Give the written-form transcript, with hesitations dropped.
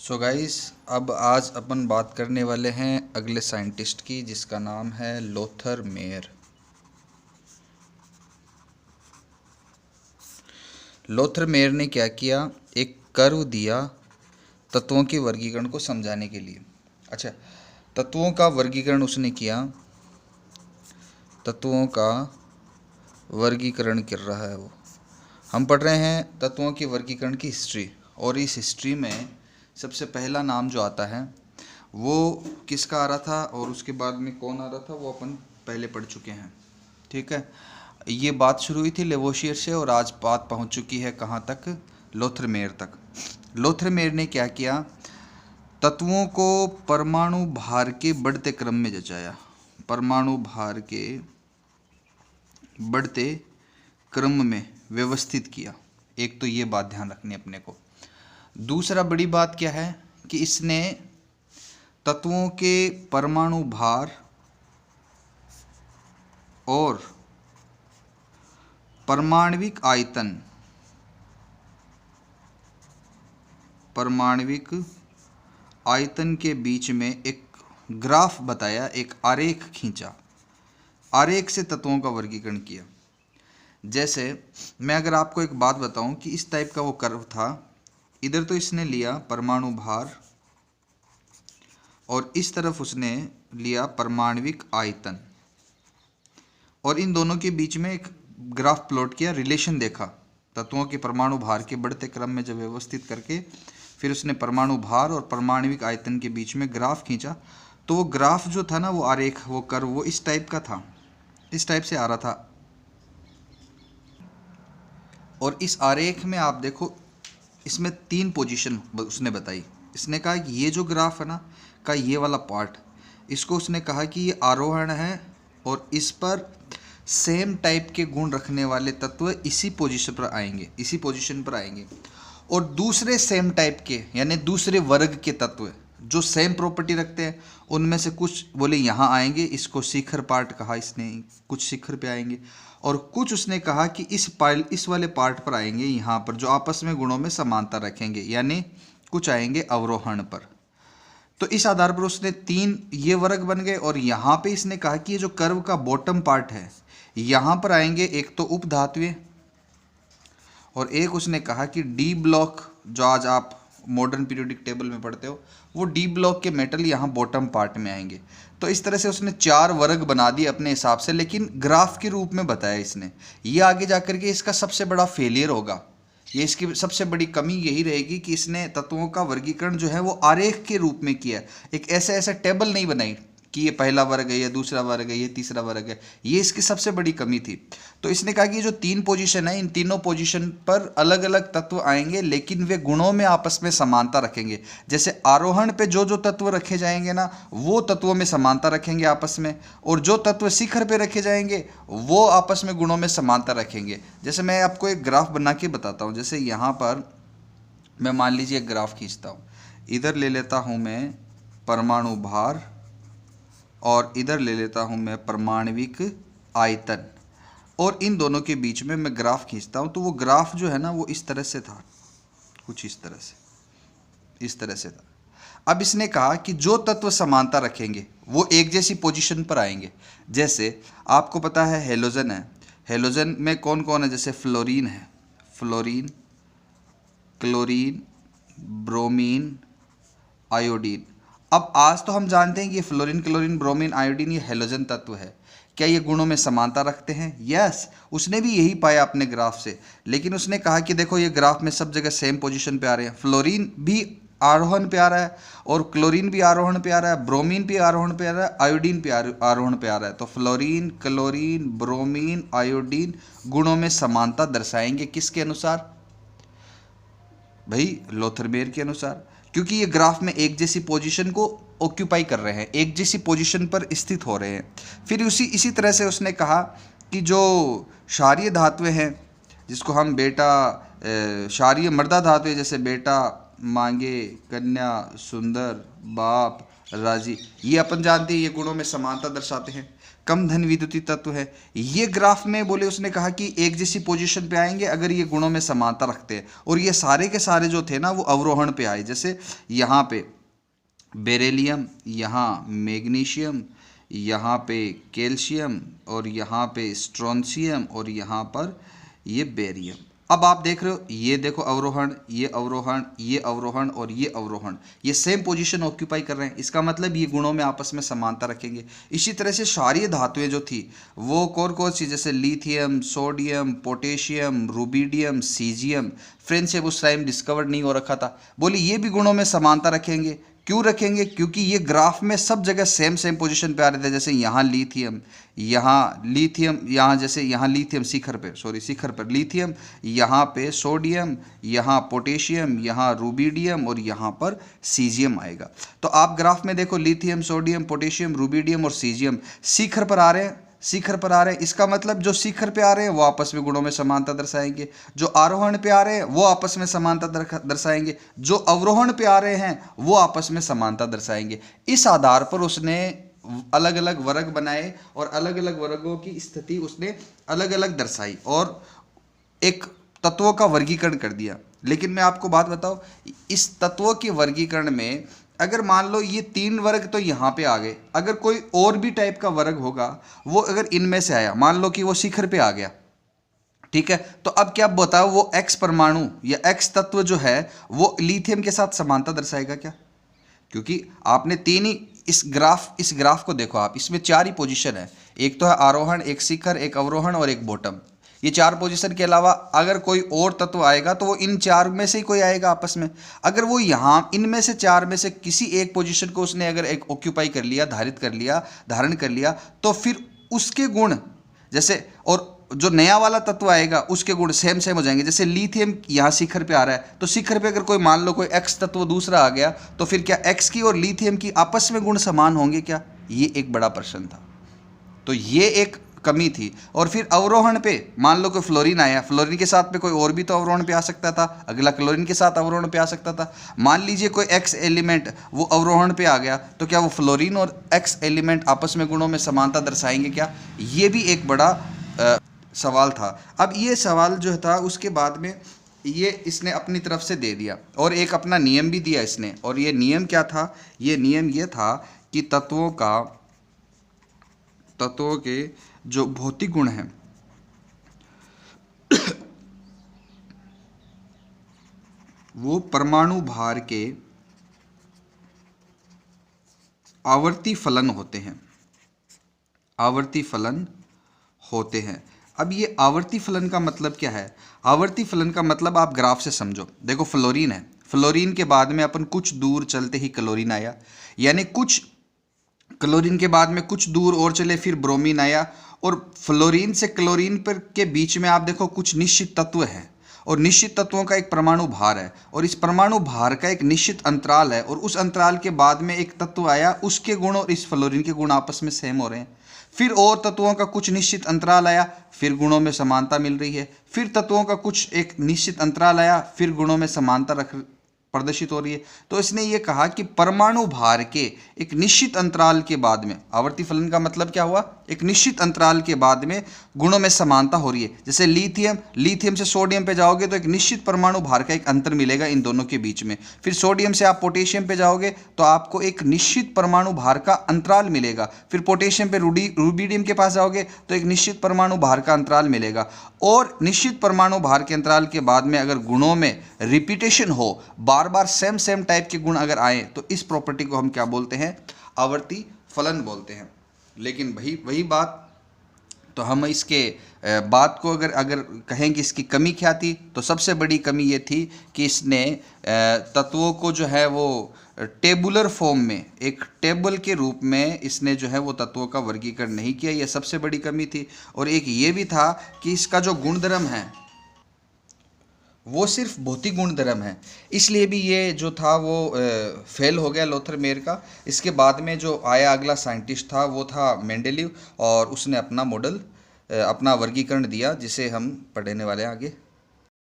So guys, अब आज अपन बात करने वाले हैं अगले साइंटिस्ट की, जिसका नाम है लोथर मेयर। लोथर मेयर ने क्या किया, एक कर्व दिया तत्वों के वर्गीकरण को समझाने के लिए। अच्छा, तत्वों का वर्गीकरण उसने किया, तत्वों का वर्गीकरण कर रहा है वो। हम पढ़ रहे हैं तत्वों के वर्गीकरण की हिस्ट्री, और इस हिस्ट्री में सबसे पहला नाम जो आता है वो किसका आ रहा था और उसके बाद में कौन आ रहा था वो अपन पहले पढ़ चुके हैं। ठीक है, ये बात शुरू हुई थी लेवोशियर से और आज बात पहुंच चुकी है कहाँ तक, लोथर मेयर तक। लोथर मेयर ने क्या किया, तत्वों को परमाणु भार के बढ़ते क्रम में जचाया, परमाणु भार के बढ़ते क्रम में व्यवस्थित किया। एक तो ये बात ध्यान रखनी अपने को। दूसरा बड़ी बात क्या है कि इसने तत्वों के परमाणु भार और परमाणविक आयतन, परमाणविक आयतन के बीच में एक ग्राफ बताया, एक आरेख खींचा, आरेख से तत्वों का वर्गीकरण किया। जैसे मैं अगर आपको एक बात बताऊं कि इस टाइप का वो कर्व था, इधर तो इसने लिया परमाणु भार और इस तरफ उसने लिया परमाणविक आयतन, और इन दोनों के बीच में एक ग्राफ प्लॉट किया, रिलेशन देखा। तत्वों के परमाणु भार के बढ़ते क्रम में जब व्यवस्थित करके फिर उसने परमाणु भार और परमाणविक आयतन के बीच में ग्राफ खींचा, तो वो ग्राफ जो था ना, वो आरेख, वो कर्व, वो इस टाइप का था, इस टाइप से आ रहा था। और इस आरेख में आप देखो, इसमें 3 पोजीशन उसने बताई। इसने कहा कि ये जो ग्राफ है ना का ये वाला पार्ट, इसको उसने कहा कि ये आरोहण है और इस पर सेम टाइप के गुण रखने वाले तत्व इसी पोजीशन पर आएंगे, इसी पोजीशन पर आएंगे। और दूसरे सेम टाइप के यानी दूसरे वर्ग के तत्व जो सेम प्रॉपर्टी रखते हैं, उनमें से कुछ बोले यहाँ आएंगे, इसको शिखर पार्ट कहा इसने, कुछ शिखर पे आएंगे, और कुछ उसने कहा कि इस वाले पार्ट पर आएंगे, यहाँ पर जो आपस में गुणों में समानता रखेंगे, यानी कुछ आएंगे अवरोहण पर। तो इस आधार पर उसने 3 ये वर्ग बन गए। और यहाँ पे इसने कहा कि ये जो कर्व का बॉटम पार्ट है, यहाँ पर आएंगे एक तो उपधातुएं, और एक उसने कहा कि डी ब्लॉक, जो आज आप मॉडर्न पीरियोडिक टेबल में पढ़ते हो, वो डी ब्लॉक के मेटल यहाँ बॉटम पार्ट में आएंगे। तो इस तरह से उसने 4 वर्ग बना दिए अपने हिसाब से, लेकिन ग्राफ के रूप में बताया इसने। ये आगे जाकर के इसका सबसे बड़ा फेलियर होगा, ये इसकी सबसे बड़ी कमी यही रहेगी कि इसने तत्वों का वर्गीकरण जो है वो आरेख के रूप में किया, एक ऐसे ऐसे टेबल नहीं बनाई कि ये पहला वर्ग है, ये दूसरा वर्ग है, ये तीसरा वर्ग है। ये इसकी सबसे बड़ी कमी थी। तो इसने कहा कि ये जो 3 पोजीशन है, इन तीनों पोजीशन पर अलग अलग तत्व आएंगे, लेकिन वे गुणों में आपस में समानता रखेंगे। जैसे आरोहण पे जो जो तत्व रखे जाएंगे ना, वो तत्वों में समानता रखेंगे आपस में, और जो तत्व शिखर पे रखे जाएंगे वो आपस में गुणों में समानता रखेंगे। जैसे मैं आपको एक ग्राफ बना के बताता हूँ। जैसे यहाँ पर मैं मान लीजिए एक ग्राफ खींचता हूँ, इधर ले लेता हूँ मैं परमाणु भार और इधर ले लेता हूँ मैं परमाणविक आयतन, और इन दोनों के बीच में मैं ग्राफ खींचता हूँ। तो वो ग्राफ जो है ना वो इस तरह से था, कुछ इस तरह से, इस तरह से था। अब इसने कहा कि जो तत्व समानता रखेंगे वो एक जैसी पोजीशन पर आएंगे। जैसे आपको पता है हेलोजन है, हेलोजन में कौन कौन है, जैसे फ्लोरीन है, फ्लोरीन, क्लोरीन, ब्रोमीन, आयोडीन। अब आज तो हम जानते हैं कि ये फ्लोरीन, क्लोरीन, ब्रोमीन, आयोडीन ये हेलोजन तत्व है। क्या ये गुणों में समानता रखते हैं? यस, उसने भी यही पाया अपने ग्राफ से। लेकिन उसने कहा कि देखो ये ग्राफ में सब जगह सेम पोजीशन पे आ रहे हैं, फ्लोरीन भी आरोहण पे आ रहा है और क्लोरीन भी आरोहण पे आ रहा है, ब्रोमीन भी आरोहण पे आ रहा है, आयोडीन भी आरोहण पे आ रहा है। तो फ्लोरीन, क्लोरीन, ब्रोमीन, आयोडीन गुणों में समानता दर्शाएंगे किसके अनुसार? भाई लोथर मेयर के अनुसार, क्योंकि ये ग्राफ में एक जैसी पोजीशन को ऑक्यूपाई कर रहे हैं, एक जैसी पोजीशन पर स्थित हो रहे हैं। फिर इसी तरह से उसने कहा कि जो क्षारीय धातुएं हैं, जिसको हम बेटा क्षारीय मृदा धातुएं, जैसे बेटा मांगे, कन्या, सुंदर, बाप, राजी, ये अपन जानते हैं, ये गुणों में समानता दर्शाते हैं। कम धन विद्युतीय तत्व है। ये ग्राफ में बोले उसने कहा कि एक जैसी पोजीशन पे आएंगे अगर ये गुणों में समानता रखते हैं, और ये सारे के सारे जो थे ना वो अवरोहण पे आए। जैसे यहाँ पे बेरिलियम, यहाँ मैग्नीशियम, यहाँ पे कैल्शियम, और यहाँ पे स्ट्रोंशियम, और यहाँ पर ये बेरियम। अब आप देख रहे हो, ये देखो अवरोहण, ये अवरोहण, ये अवरोहण और ये अवरोहण, ये सेम पोजीशन ऑक्यूपाई कर रहे हैं। इसका मतलब ये गुणों में आपस में समानता रखेंगे। इसी तरह से क्षारीय धातुएं जो थी वो कौन सी, जैसे lithium, sodium, potassium, rubidium, caesium, French से उस टाइम डिस्कवर्ड नहीं हो रखा था। बोले ये भी गुणों में समानता रखेंगे। क्यों रखेंगे? क्योंकि ये ग्राफ में सब जगह सेम सेम पोजीशन पे आ रहे थे। जैसे यहाँ लिथियम, यहाँ जैसे यहाँ लिथियम शिखर पर लिथियम, यहाँ पे सोडियम, यहाँ पोटेशियम, यहाँ रुबिडियम और यहाँ पर सीजियम आएगा। तो आप ग्राफ में देखो लिथियम, सोडियम, पोटेशियम, रुबिडियम और सीजियम शिखर पर आ रहे हैं, इसका मतलब जो शिखर पे आ रहे हैं वो आपस में गुणों में समानता दर्शाएंगे, जो आरोहण पे आ रहे हैं वो आपस में समानता दर्शाएंगे, जो अवरोहण पे आ रहे हैं वो आपस में समानता दर्शाएंगे। इस आधार पर उसने अलग अलग वर्ग बनाए और अलग अलग वर्गों की स्थिति उसने अलग अलग दर्शाई और एक तत्वों का वर्गीकरण कर दिया। लेकिन मैं आपको बात बताऊं, इस तत्वों के वर्गीकरण में अगर मान लो ये 3 वर्ग तो यहाँ पे आ गए, अगर कोई और भी टाइप का वर्ग होगा वो अगर इनमें से आया, मान लो कि वो शिखर पे आ गया, ठीक है, तो अब क्या बताओ वो X परमाणु या X तत्व जो है वो लिथियम के साथ समानता दर्शाएगा क्या? क्योंकि आपने 3 ही इस ग्राफ को देखो आप, इसमें 4 ही पोजीशन है, एक तो है आरोहण, एक शिखर, एक अवरोहण और एक बॉटम। ये 4 पोजीशन के अलावा अगर कोई और तत्व आएगा तो वो इन 4 में से ही कोई आएगा आपस में। अगर वो यहाँ इनमें से 4 में से किसी एक पोजीशन को उसने अगर एक ऑक्यूपाई कर लिया, धारण कर लिया तो फिर उसके गुण जैसे, और जो नया वाला तत्व आएगा उसके गुण सेम हो जाएंगे। जैसे लिथियम यहाँ शिखर पे आ रहा है, तो शिखर पे अगर कोई मान लो कोई X तत्व दूसरा आ गया तो फिर क्या X की और लिथियम की आपस में गुण समान होंगे क्या? ये एक बड़ा प्रश्न था, तो ये एक कमी थी। और फिर अवरोहण पे मान लो कोई फ्लोरीन आया, फ्लोरीन के साथ पे कोई और भी तो अवरोहण पे आ सकता था, अगला क्लोरीन के साथ अवरोहण पे आ सकता था। मान लीजिए कोई X एलिमेंट वो अवरोहण पे आ गया, तो क्या वो फ्लोरीन और X एलिमेंट आपस में गुणों में समानता दर्शाएंगे क्या? ये भी एक बड़ा सवाल था। अब ये सवाल जो था उसके बाद में ये इसने अपनी तरफ से दे दिया और एक अपना नियम भी दिया इसने, और ये नियम क्या था? ये नियम ये था कि तत्वों के जो भौतिक गुण हैं वो परमाणु भार के आवर्ती फलन होते हैं। अब ये आवर्ती फलन का मतलब क्या है? आवर्ती फलन का मतलब आप ग्राफ से समझो। देखो फ्लोरीन है, फ्लोरीन के बाद में अपन कुछ दूर चलते ही क्लोरीन आया, यानी कुछ क्लोरीन के बाद में कुछ दूर और चले फिर ब्रोमीन आया, और फ्लोरीन से क्लोरीन पर के बीच में आप देखो कुछ निश्चित तत्व हैं और निश्चित तत्वों का एक परमाणु भार है, और इस परमाणु भार का एक निश्चित अंतराल है, और उस अंतराल के बाद में एक तत्व आया, उसके गुण और इस फ्लोरीन के गुण आपस में सेम हो रहे हैं। फिर और तत्वों का कुछ निश्चित अंतराल आया, फिर गुणों में समानता मिल रही है। फिर तत्वों का कुछ एक निश्चित अंतराल आया, फिर गुणों में समानता प्रदर्शित हो रही है। तो इसने ये कहा कि परमाणु भार के एक निश्चित अंतराल के बाद में, आवर्ती फलन का मतलब क्या हुआ? एक निश्चित अंतराल के बाद में गुणों में समानता हो रही है। जैसे लिथियम से सोडियम पे जाओगे तो एक निश्चित परमाणु भार का एक अंतर मिलेगा इन दोनों के बीच में। फिर सोडियम से आप पोटेशियम पे जाओगे तो आपको एक निश्चित परमाणु भार का अंतराल मिलेगा। फिर पोटेशियम पे रुबिडियम के पास जाओगे तो एक निश्चित परमाणु भार का अंतराल मिलेगा। और निश्चित परमाणु भार के अंतराल के बाद में अगर गुणों में रिपीटेशन हो, बार बार सेम टाइप के गुण अगर आए, तो इस प्रॉपर्टी को हम क्या बोलते हैं? आवर्ती फलन बोलते हैं। लेकिन वही बात, तो हम इसके बात को अगर कहेंगे इसकी कमी क्या थी, तो सबसे बड़ी कमी ये थी कि इसने तत्वों को जो है वो टेबुलर फॉर्म में, एक टेबल के रूप में इसने जो है वो तत्वों का वर्गीकरण नहीं किया। यह सबसे बड़ी कमी थी। और एक ये भी था कि इसका जो गुणधर्म है वो सिर्फ भौतिक गुणधर्म है, इसलिए भी ये जो था वो फेल हो गया लोथर मेयर का। इसके बाद में जो आया अगला साइंटिस्ट था वो था मेंडेलीव, और उसने अपना मॉडल, अपना वर्गीकरण दिया, जिसे हम पढ़ने वाले हैं आगे।